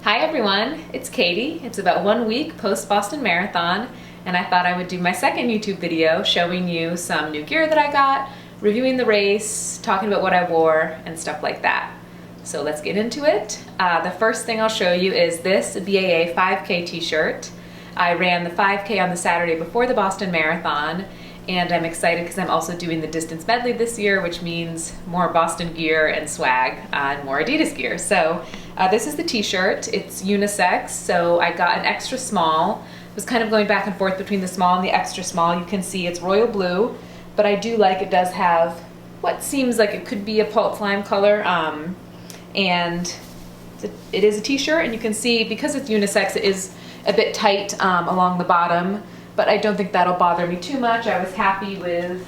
Hi everyone, it's Katie. It's about 1 week post Boston Marathon, and I thought I would do my second YouTube video showing you some new gear that I got, reviewing the race, talking about what I wore, and stuff like that. So let's get into it. The first thing I'll show you is this B.A.A 5K t-shirt. I ran the 5K on the Saturday before the Boston Marathon, and I'm excited because I'm also doing the distance medley this year, which means more Boston gear and swag and more Adidas gear. So this is the t-shirt. It's unisex, so I got an extra small. I was kind of going back and forth between the small and the extra small. You can see it's royal blue, but I do like it does have what seems like it could be a pulp lime color, and it is a t-shirt, and you can see because it's unisex, it is a bit tight along the bottom, but I don't think that'll bother me too much. I was happy with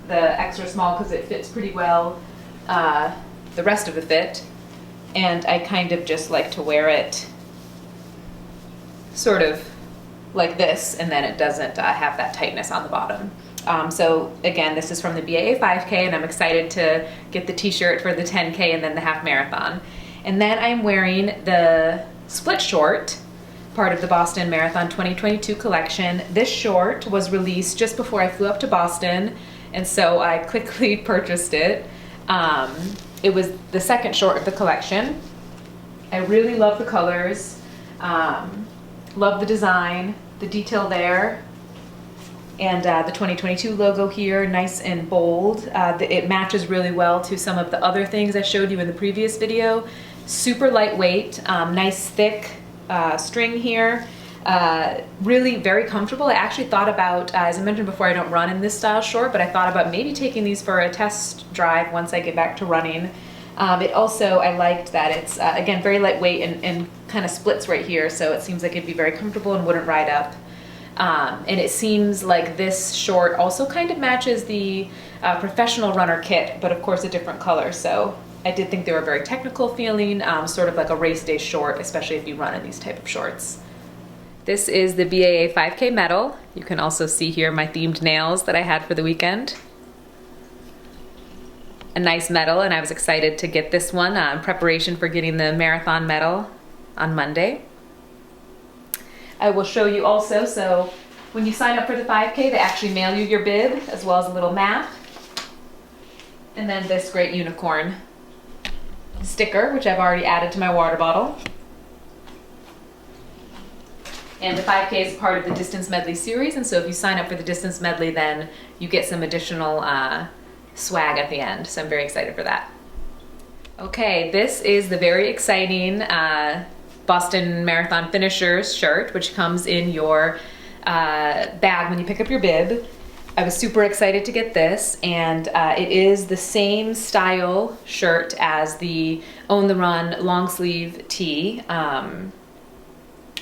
the extra small because it fits pretty well the rest of the fit, and I kind of just like to wear it sort of like this, and then it doesn't have that tightness on the bottom. So again, this is from the B.A.A 5K, and I'm excited to get the t-shirt for the 10K and then the half marathon. And then I'm wearing the split short, part of the Boston Marathon 2022 collection. This short was released just before I flew up to Boston, and so I quickly purchased it. It was the second short of the collection. I really love the colors, love the design, the detail there, and the 2022 logo here, nice and bold. It matches really well to some of the other things I showed you in the previous video. Super lightweight, nice thick string here, really very comfortable. I actually thought about, as I mentioned before, I don't run in this style short, but I thought about maybe taking these for a test drive once I get back to running. It also, I liked that it's, again, very lightweight and kind of splits right here, so it seems like it'd be very comfortable and wouldn't ride up. And it seems like this short also kind of matches the professional runner kit, but of course a different color, so I did think they were very technical feeling, sort of like a race day short, especially if you run in these type of shorts. This is the B.A.A 5K medal. You can also see here my themed nails that I had for the weekend. A nice medal, and I was excited to get this one in preparation for getting the marathon medal on Monday. I will show you also, so when you sign up for the 5K, they actually mail you your bib as well as a little map. And then this great unicorn sticker, which I've already added to my water bottle. And the 5K is part of the Distance Medley series, and so if you sign up for the Distance Medley, then you get some additional swag at the end, so I'm very excited for that. Okay, this is the very exciting Boston Marathon Finishers shirt, which comes in your bag when you pick up your bib. I was super excited to get this, and it is the same style shirt as the Own the Run long sleeve tee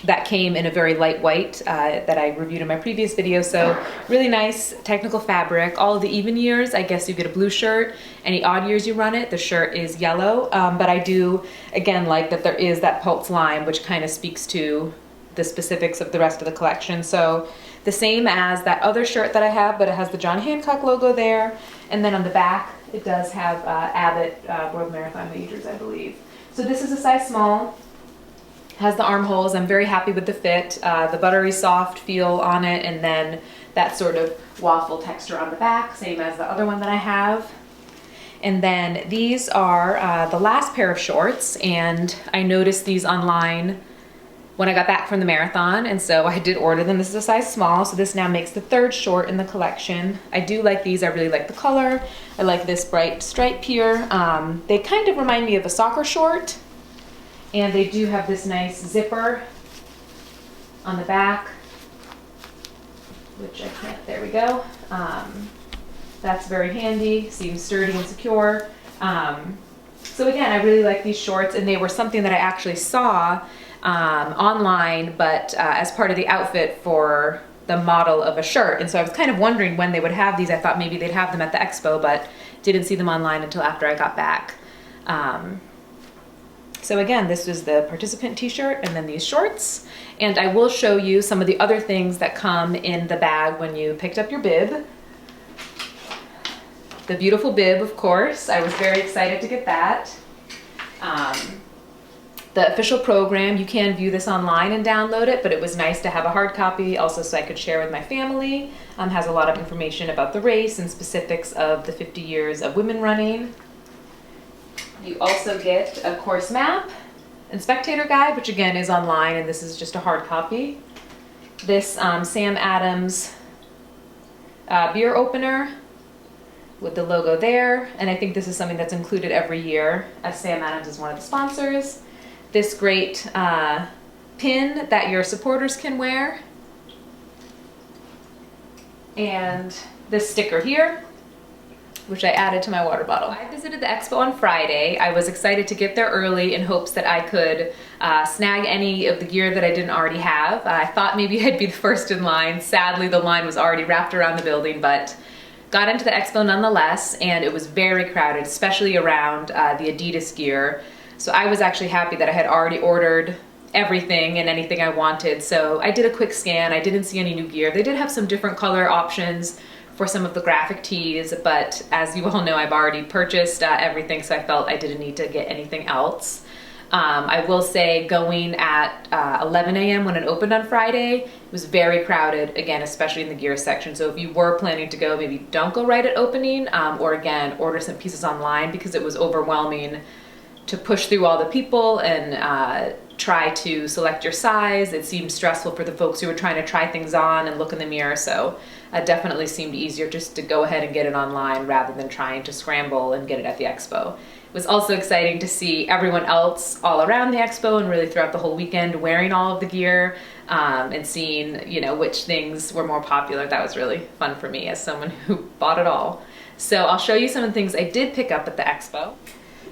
that came in a very light white that I reviewed in my previous video. So really nice technical fabric. All of the even years, I guess you get a blue shirt. Any odd years you run it, the shirt is yellow. But I do, again, like that there is that pulse line, which kind of speaks to the specifics of the rest of the collection. So the same as that other shirt that I have, but it has the John Hancock logo there. And then on the back, it does have Abbott World Marathon Majors, I believe. So this is a size small. Has the armholes. I'm very happy with the fit, the buttery soft feel on it, and then that sort of waffle texture on the back, same as the other one that I have. And then these are the last pair of shorts, and I noticed these online when I got back from the marathon, and so I did order them. This is a size small, so this now makes the third short in the collection. I do like these. I really like the color. I like this bright stripe here. They kind of remind me of a soccer short. And they do have this nice zipper on the back, which I can't, there we go. That's very handy, seems sturdy and secure. So again, I really like these shorts, and they were something that I actually saw online, but as part of the outfit for the model of a shirt. And so I was kind of wondering when they would have these. I thought maybe they'd have them at the expo, but didn't see them online until after I got back. So again, this was the participant t-shirt and then these shorts. And I will show you some of the other things that come in the bag when you picked up your bib. The beautiful bib, of course. I was very excited to get that. The official program, you can view this online and download it, but it was nice to have a hard copy also so I could share with my family. Has a lot of information about the race and specifics of the 50 years of women running. You also get a course map and spectator guide, which again is online, and this is just a hard copy. This Sam Adams beer opener with the logo there, and I think this is something that's included every year as Sam Adams is one of the sponsors. This great pin that your supporters can wear, and this sticker here, which I added to my water bottle. I visited the expo on Friday. I was excited to get there early in hopes that I could snag any of the gear that I didn't already have. I thought maybe I'd be the first in line. Sadly, the line was already wrapped around the building, but got into the expo nonetheless, and it was very crowded, especially around the Adidas gear. So I was actually happy that I had already ordered everything and anything I wanted. So I did a quick scan. I didn't see any new gear. They did have some different color options for some of the graphic tees, but as you all know, I've already purchased everything, so I felt I didn't need to get anything else. I will say going at 11 a.m. when it opened on Friday, it was very crowded, again, especially in the gear section. So if you were planning to go, maybe don't go right at opening, or again, order some pieces online because it was overwhelming to push through all the people and try to select your size. It seemed stressful for the folks who were trying to try things on and look in the mirror, so it definitely seemed easier just to go ahead and get it online rather than trying to scramble and get it at the expo. It was also exciting to see everyone else all around the expo and really throughout the whole weekend wearing all of the gear and seeing, you know, which things were more popular. That was really fun for me as someone who bought it all. So I'll show you some of the things I did pick up at the expo.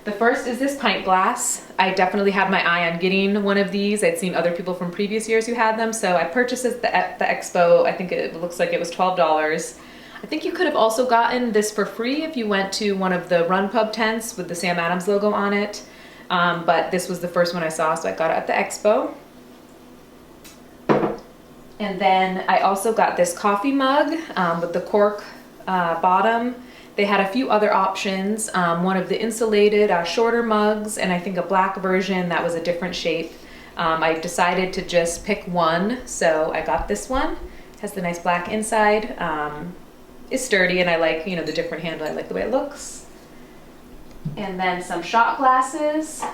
The first is this pint glass. I definitely had my eye on getting one of these. I'd seen other people from previous years who had them, so I purchased it at the expo. I think it looks like it was $12. I think you could have also gotten this for free if you went to one of the Run Pub tents with the Sam Adams logo on it, but this was the first one I saw, so I got it at the expo. And then I also got this coffee mug with the cork bottom. They had a few other options, one of the insulated shorter mugs, and I think a black version that was a different shape. I decided to just pick one, so I got this one. It has the nice black inside. It's sturdy, and I like, you know, the different handle. I like the way it looks. And then some shot glasses.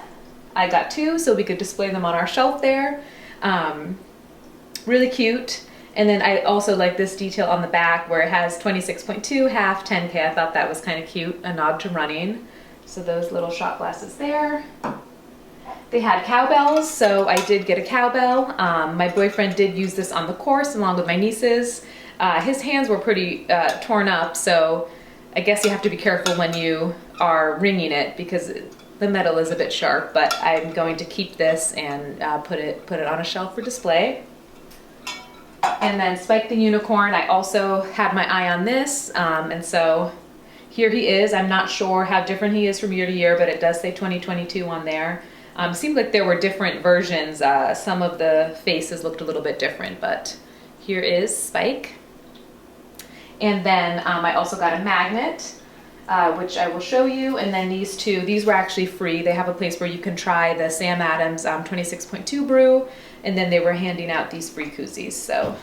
I got two, so we could display them on our shelf there. Really cute. And then I also like this detail on the back where it has 26.2, half, 10K. I thought that was kind of cute, a nod to running. So those little shot glasses there. They had cowbells, so I did get a cowbell. My boyfriend did use this on the course along with my nieces. His hands were pretty torn up, so I guess you have to be careful when you are ringing it because the metal is a bit sharp, but I'm going to keep this and put it on a shelf for display. And then Spike the Unicorn, I also had my eye on this, and so here he is. I'm not sure how different he is from year to year, but it does say 2022 on there. Seemed like there were different versions. Some of the faces looked a little bit different, but here is Spike. And then I also got a magnet, which I will show you. And then these two, these were actually free. They have a place where you can try the Sam Adams 26.2 brew, and then they were handing out these free koozies. So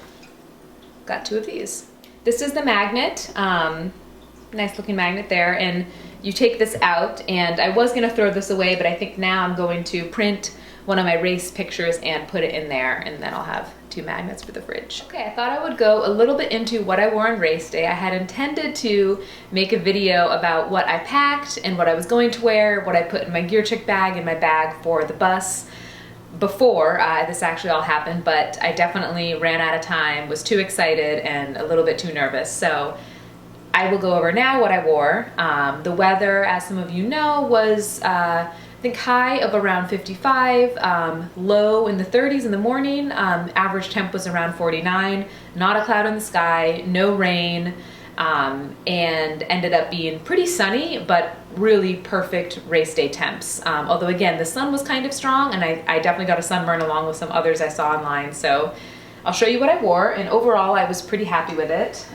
got two of these. This is the magnet, nice looking magnet there. And you take this out, and I was gonna throw this away, but I think now I'm going to print one of my race pictures and put it in there, and then I'll have two magnets for the fridge. Okay, I thought I would go a little bit into what I wore on race day. I had intended to make a video about what I packed and what I was going to wear, what I put in my gear check bag and my bag for the bus before this actually all happened, but I definitely ran out of time, was too excited and a little bit too nervous. So I will go over now what I wore. The weather, as some of you know, was I think high of around 55, low in the 30s in the morning. Average temp was around 49, not a cloud in the sky, no rain, and ended up being pretty sunny, but really perfect race day temps. Although again, the sun was kind of strong, and I definitely got a sunburn along with some others I saw online. So I'll show you what I wore, and overall I was pretty happy with it.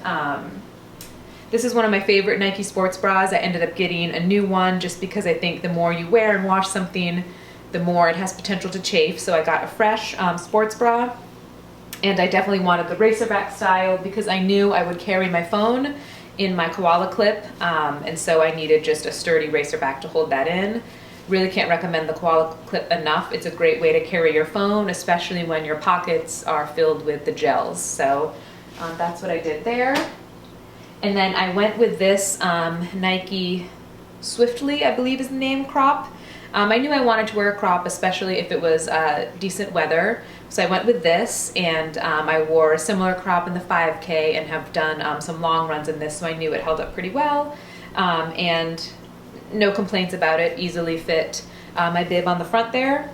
This is one of my favorite Nike sports bras. I ended up getting a new one just because I think the more you wear and wash something, the more it has potential to chafe. So I got a fresh sports bra, and I definitely wanted the racerback style because I knew I would carry my phone in my koala clip, and so I needed just a sturdy racerback to hold that in. Really can't recommend the koala clip enough. It's a great way to carry your phone, especially when your pockets are filled with the gels. So that's what I did there. And then I went with this Nike Swiftly, I believe is the name, crop. I knew I wanted to wear a crop, especially if it was decent weather. So I went with this, and I wore a similar crop in the 5K and have done some long runs in this, so I knew it held up pretty well. And no complaints about it, easily fit my bib on the front there.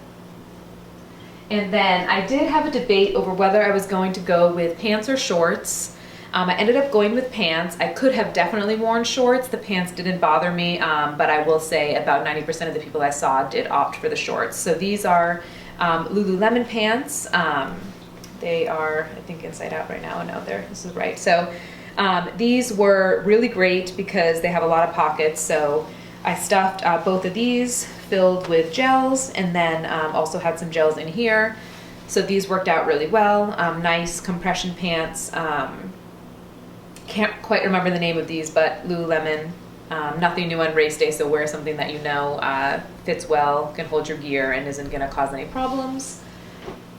And then I did have a debate over whether I was going to go with pants or shorts. I ended up going with pants. I could have definitely worn shorts. The pants didn't bother me, but I will say about 90% of the people I saw did opt for the shorts. So these are Lululemon pants. They are, I think, inside out right now. No, this is right. So these were really great because they have a lot of pockets. So I stuffed both of these filled with gels, and then also had some gels in here. So these worked out really well. Nice compression pants. Can't quite remember the name of these, but Lululemon. Nothing new on race day, so wear something that you know fits well, can hold your gear, and isn't going to cause any problems.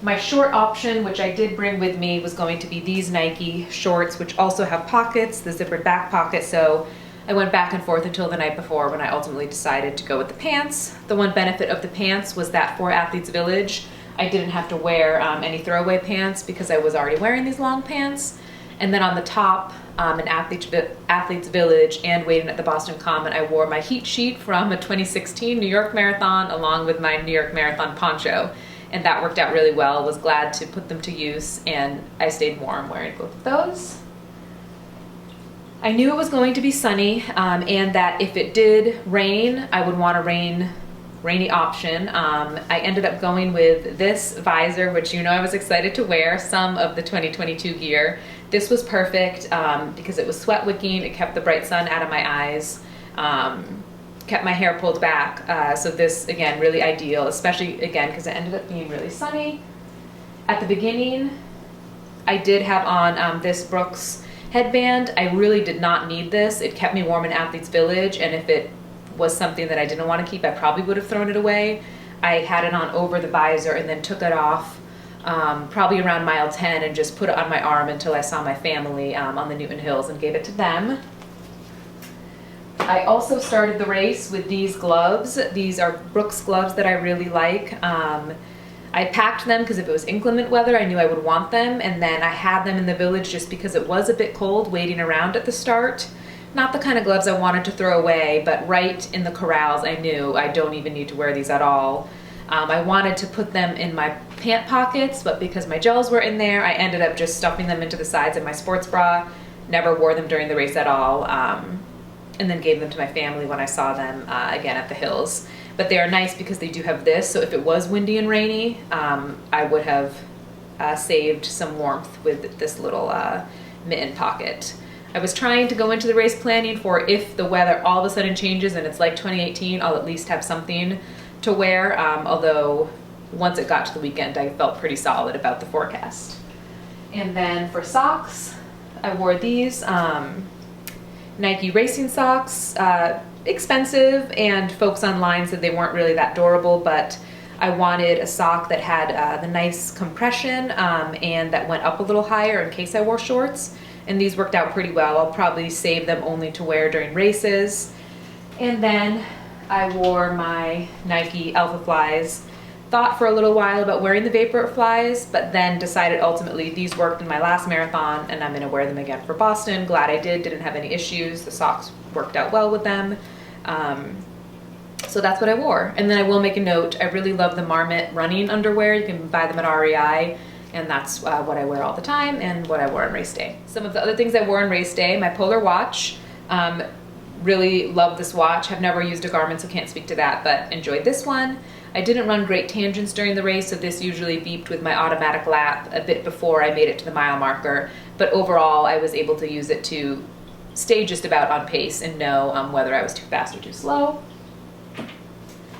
My short option, which I did bring with me, was going to be these Nike shorts, which also have pockets, the zippered back pocket, so I went back and forth until the night before when I ultimately decided to go with the pants. The one benefit of the pants was that for Athletes Village, I didn't have to wear any throwaway pants because I was already wearing these long pants. And then on the top, in Athletes Village and waiting at the Boston Common, I wore my heat sheet from a 2016 New York Marathon along with my New York Marathon poncho. And that worked out really well. Was glad to put them to use, and I stayed warm wearing both of those. I knew it was going to be sunny, and that if it did rain, I would want a rainy option. I ended up going with this visor, which you know I was excited to wear some of the 2022 gear. This was perfect because it was sweat wicking, it kept the bright sun out of my eyes, kept my hair pulled back. So this, again, really ideal, especially, again, because it ended up being really sunny. At the beginning, I did have on this Brooks headband. I really did not need this. It kept me warm in Athletes Village, and if it was something that I didn't want to keep, I probably would have thrown it away. I had it on over the visor and then took it off probably around mile 10 and just put it on my arm until I saw my family on the Newton Hills and gave it to them. I also started the race with these gloves. These are Brooks gloves that I really like. I packed them because if it was inclement weather, I knew I would want them, and then I had them in the village just because it was a bit cold waiting around at the start. Not the kind of gloves I wanted to throw away, but right in the corrals I knew I don't even need to wear these at all. I wanted to put them in my pant pockets, but because my gels were in there, I ended up just stuffing them into the sides of my sports bra. Never wore them during the race at all, and then gave them to my family when I saw them again at the hills. But they are nice because they do have this, so if it was windy and rainy, I would have saved some warmth with this little mitten pocket. I was trying to go into the race planning for if the weather all of a sudden changes and it's like 2018, I'll at least have something to wear, although once it got to the weekend, I felt pretty solid about the forecast. And then for socks, I wore these Nike racing socks. Expensive, and folks online said they weren't really that durable, but I wanted a sock that had the nice compression and that went up a little higher in case I wore shorts, and these worked out pretty well. I'll probably save them only to wear during races. And then I wore my Nike Alpha Flies. Thought for a little while about wearing the Vapor Flies, but then decided ultimately these worked in my last marathon and I'm gonna wear them again for Boston. Glad I didn't have any issues. The socks worked out well with them. So that's what I wore. And then I will make a note, I really love the Marmot running underwear. You can buy them at REI, and that's what I wear all the time and what I wore on race day. Some of the other things I wore on race day, my Polar watch. Really love this watch. Have never used a Garmin, so can't speak to that, but enjoyed this one. I didn't run great tangents during the race, so this usually beeped with my automatic lap a bit before I made it to the mile marker, but overall I was able to use it to stay just about on pace and know whether I was too fast or too slow.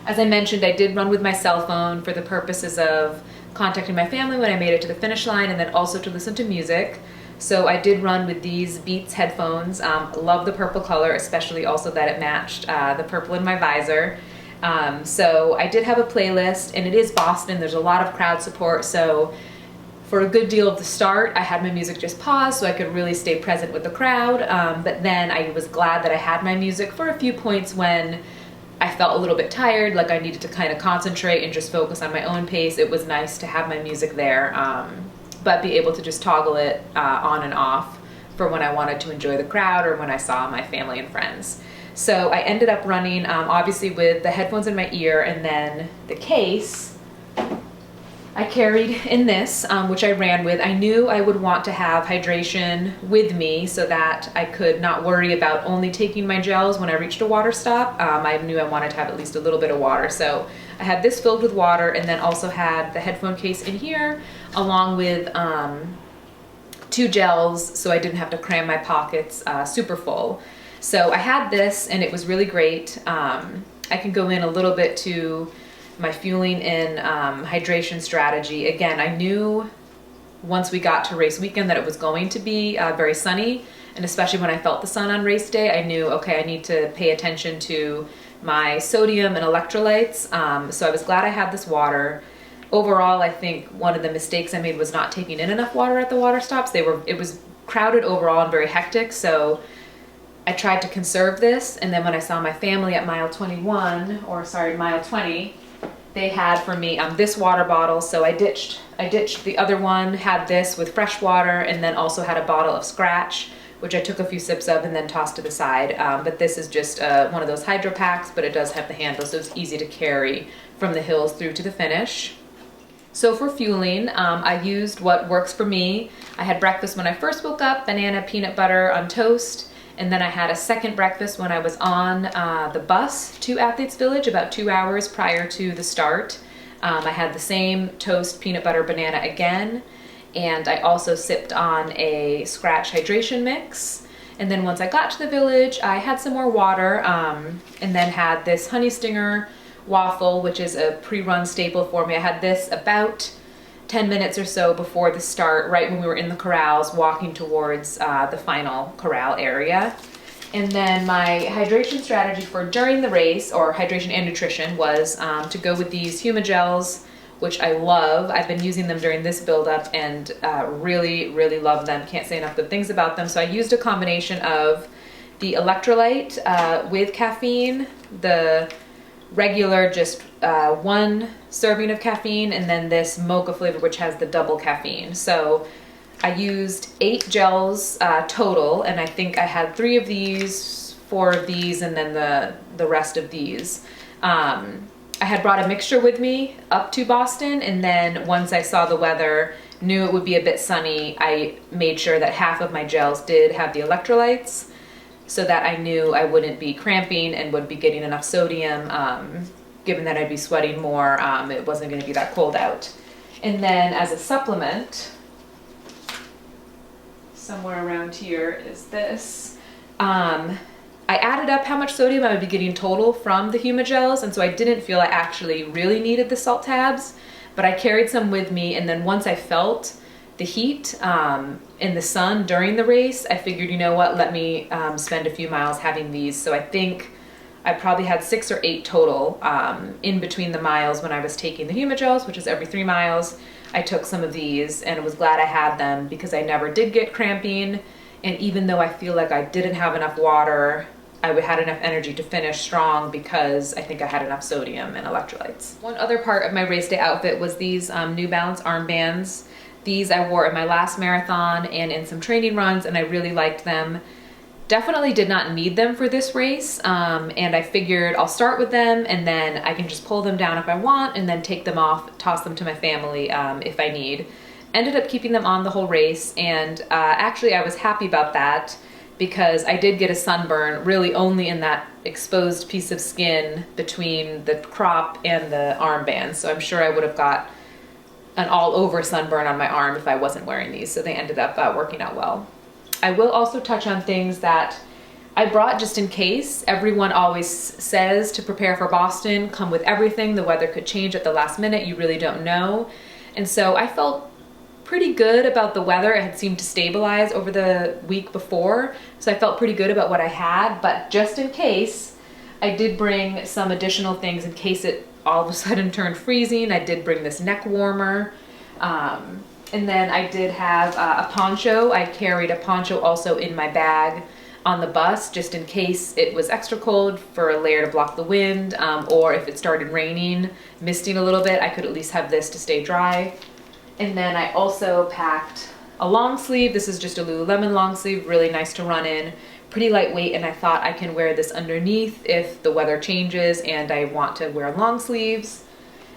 As I mentioned, I did run with my cell phone for the purposes of contacting my family when I made it to the finish line, and then also to listen to music. So I did run with these Beats headphones. Love the purple color, especially also that it matched the purple in my visor. So I did have a playlist, and it is Boston. There's a lot of crowd support, so for a good deal of the start, I had my music just paused so I could really stay present with the crowd. But then I was glad that I had my music for a few points when I felt a little bit tired, like I needed to kind of concentrate and just focus on my own pace. It was nice to have my music there, but be able to just toggle it on and off for when I wanted to enjoy the crowd or when I saw my family and friends. So I ended up running, obviously with the headphones in my ear, and then the case I carried in this, which I ran with. I knew I would want to have hydration with me so that I could not worry about only taking my gels when I reached a water stop. I knew I wanted to have at least a little bit of water. So I had this filled with water, and then also had the headphone case in here along with 2 gels, so I didn't have to cram my pockets super full. So I had this, and it was really great. I can go in a little bit to my fueling and hydration strategy. Again, I knew once we got to race weekend that it was going to be very sunny, and especially when I felt the sun on race day, I knew, okay, I need to pay attention to my sodium and electrolytes. So I was glad I had this water. Overall, I think one of the mistakes I made was not taking in enough water at the water stops. It was crowded overall and very hectic, so I tried to conserve this, and then when I saw my family at mile 20, they had for me this water bottle, so I ditched the other one, had this with fresh water, and then also had a bottle of Scratch, which I took a few sips of and then tossed to the side. But this is just one of those hydro packs, but it does have the handle, so it's easy to carry from the hills through to the finish. So for fueling, I used what works for me. I had breakfast when I first woke up, banana peanut butter on toast, and then I had a second breakfast when I was on the bus to Athletes Village about 2 hours prior to the start. I had the same toast, peanut butter, banana again, and I also sipped on a Scratch hydration mix. And then once I got to the village, I had some more water, and then had this Honey Stinger waffle, which is a pre-run staple for me. I had this about 10 minutes or so before the start, right when we were in the corrals, walking towards the final corral area. And then my hydration strategy for during the race, or hydration and nutrition, was to go with these Humagels, which I love. I've been using them during this buildup and really, really love them. Can't say enough good things about them. So I used a combination of the electrolyte with caffeine, the regular just 1 serving of caffeine, and then this mocha flavor, which has the double caffeine. So I used 8 gels total, and I think I had 3 of these, 4 of these, and then the rest of these. I had brought a mixture with me up to Boston, and then once I saw the weather, knew it would be a bit sunny, I made sure that half of my gels did have the electrolytes, so that I knew I wouldn't be cramping and would be getting enough sodium. Given that I'd be sweating more, it wasn't going to be that cold out. And then as a supplement, somewhere around here is this. I added up how much sodium I would be getting total from the Humagels, and so I didn't feel I actually really needed the salt tabs, but I carried some with me, and then once I felt the heat in the sun during the race, I figured, you know what, let me spend a few miles having these. So I think I probably had 6 or 8 total in between the miles when I was taking the Humagels, which is every 3 miles. I took some of these and was glad I had them because I never did get cramping. And even though I feel like I didn't have enough water, I had enough energy to finish strong because I think I had enough sodium and electrolytes. One other part of my race day outfit was these New Balance armbands. These I wore in my last marathon and in some training runs, and I really liked them. Definitely did not need them for this race, and I figured I'll start with them and then I can just pull them down if I want and then take them off, toss them to my family if I need. Ended up keeping them on the whole race, and actually I was happy about that because I did get a sunburn really only in that exposed piece of skin between the crop and the armband, so I'm sure I would have got an all-over sunburn on my arm if I wasn't wearing these, so they ended up working out well. I will also touch on things that I brought just in case. Everyone always says to prepare for Boston, come with everything. The weather could change at the last minute. You really don't know. And so I felt pretty good about the weather. It had seemed to stabilize over the week before. So I felt pretty good about what I had, but just in case, I did bring some additional things in case it all of a sudden turned freezing. I did bring this neck warmer. And then I did have a poncho. I carried a poncho also in my bag on the bus, just in case it was extra cold, for a layer to block the wind, or if it started raining, misting a little bit, I could at least have this to stay dry. And then I also packed a long sleeve. This is just a Lululemon long sleeve, really nice to run in, pretty lightweight, and I thought I can wear this underneath if the weather changes and I want to wear long sleeves.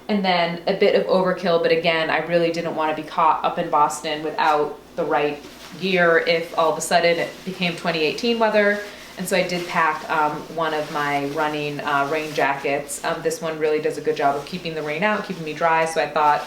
And then a bit of overkill, but again, I really didn't want to be caught up in Boston without the right gear if all of a sudden it became 2018 weather. And so I did pack one of my running rain jackets. This one really does a good job of keeping the rain out, keeping me dry. So I thought,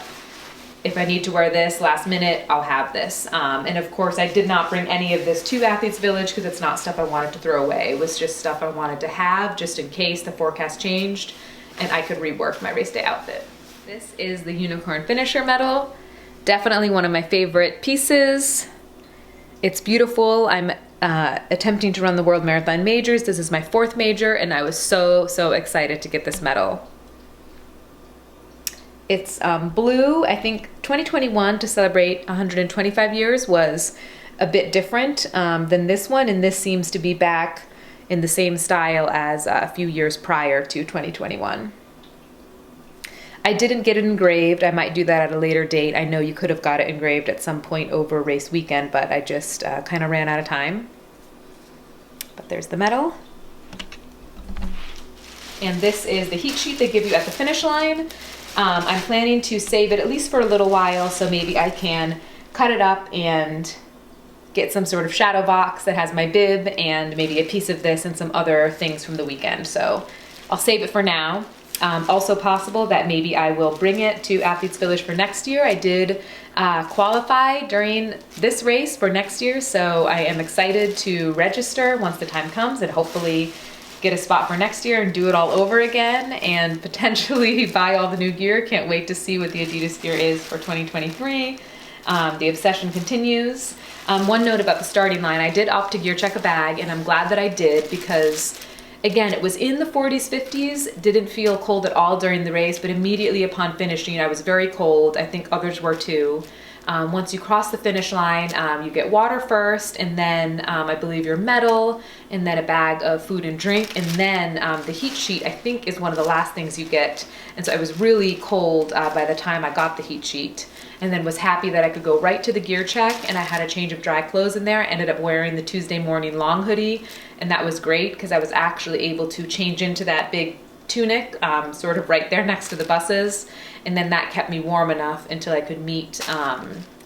if I need to wear this last minute, I'll have this. And of course, I did not bring any of this to Athletes Village because it's not stuff I wanted to throw away. It was just stuff I wanted to have just in case the forecast changed and I could rework my race day outfit. This is the Unicorn Finisher medal. Definitely one of my favorite pieces. It's beautiful. I'm attempting to run the World Marathon Majors. This is my 4th major, and I was so excited to get this medal. It's blue. I think 2021, to celebrate 125 years, was a bit different than this one, and this seems to be back in the same style as a few years prior to 2021. I didn't get it engraved. I might do that at a later date. I know you could have got it engraved at some point over race weekend, but I just kind of ran out of time. But there's the medal. And this is the heat sheet they give you at the finish line. I'm planning to save it at least for a little while, so maybe I can cut it up and get some sort of shadow box that has my bib and maybe a piece of this and some other things from the weekend. So I'll save it for now. Also possible that maybe I will bring it to Athletes Village for next year. I did qualify during this race for next year, so I am excited to register once the time comes and hopefully get a spot for next year and do it all over again and potentially buy all the new gear. Can't wait to see what the Adidas gear is for 2023. The obsession continues. One note about the starting line, I did opt to gear check a bag, and I'm glad that I did because, again, it was in the 40s, 50s, didn't feel cold at all during the race, but immediately upon finishing, I was very cold. I think others were too. Once you cross the finish line, you get water first, and then I believe your medal, and then a bag of food and drink, and then the heat sheet, I think, is one of the last things you get. And so I was really cold by the time I got the heat sheet, and then was happy that I could go right to the gear check, and I had a change of dry clothes in there. I ended up wearing the Tuesday morning long hoodie, and that was great because I was actually able to change into that big tunic sort of right there next to the buses, and then that kept me warm enough until I could meet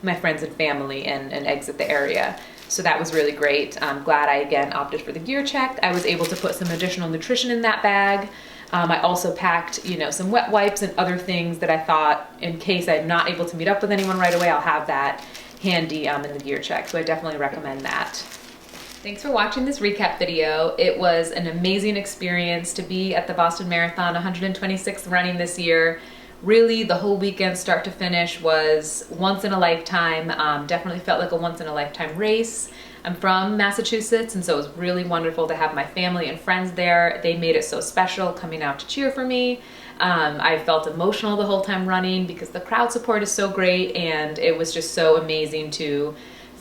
my friends and family and exit the area. So that was really great. I'm glad I again opted for the gear check. I was able to put some additional nutrition in that bag. I also packed, some wet wipes and other things that I thought, in case I'm not able to meet up with anyone right away, I'll have that handy in the gear check. So I definitely recommend that. Thanks for watching this recap video. It was an amazing experience to be at the Boston Marathon 126th running this year. Really, the whole weekend, start to finish, was once in a lifetime. Definitely felt like a once in a lifetime race. I'm from Massachusetts, and so it was really wonderful to have my family and friends there. They made it so special coming out to cheer for me. I felt emotional the whole time running because the crowd support is so great, and it was just so amazing to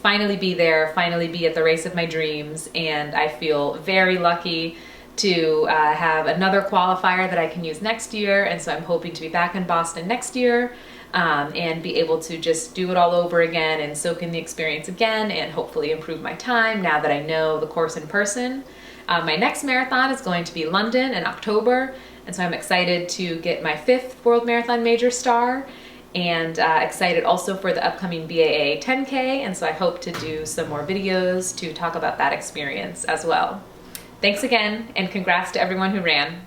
finally be there, finally be at the race of my dreams. And I feel very lucky to have another qualifier that I can use next year, and so I'm hoping to be back in Boston next year and be able to just do it all over again and soak in the experience again and hopefully improve my time now that I know the course in person. My next marathon is going to be London in October, and so I'm excited to get my 5th World Marathon Major star, and excited also for the upcoming B.A.A. 10K, and so I hope to do some more videos to talk about that experience as well. Thanks again, and congrats to everyone who ran.